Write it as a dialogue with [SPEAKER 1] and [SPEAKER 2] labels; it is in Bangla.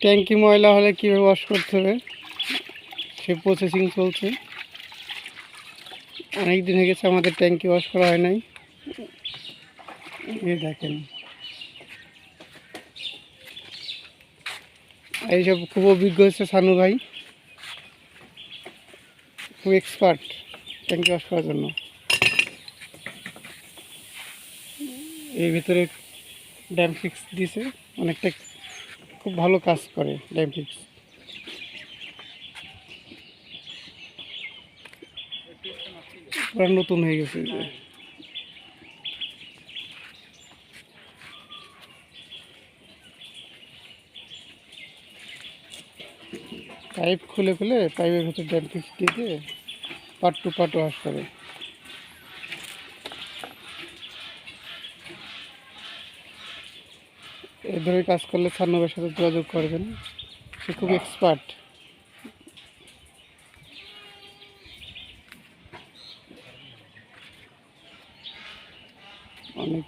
[SPEAKER 1] ট্যাঙ্কি ময়লা হলে কীভাবে ওয়াশ করতে হবে সে প্রসেসিং চলছে। অনেক দিন হয়ে গেছে আমাদের ট্যাঙ্কি ওয়াশ করা হয় নাই। এই দেখেন, এইসব খুব অভিজ্ঞ হচ্ছে সানু ভাই, খুব এক্সপার্ট ট্যাঙ্কি ওয়াশ করার জন্য। এর ভিতরে ড্যাম ফিক্স দিয়েছে, অনেকটা খুব ভালো কাজ করে ড্যাম ফিক্স। পুরো নতুন হয়ে গেছে। পাইপ খুলে খুলে পাইপের ভিতরে ড্যাম ফিক্স দিয়ে দিয়ে পার্ট টু পার্ট ওয়াশ করে। এই ধরনের কাজ করলে সান্নবের সাথে যোগাযোগ করবেন, সে খুব এক্সপার্ট। অনেক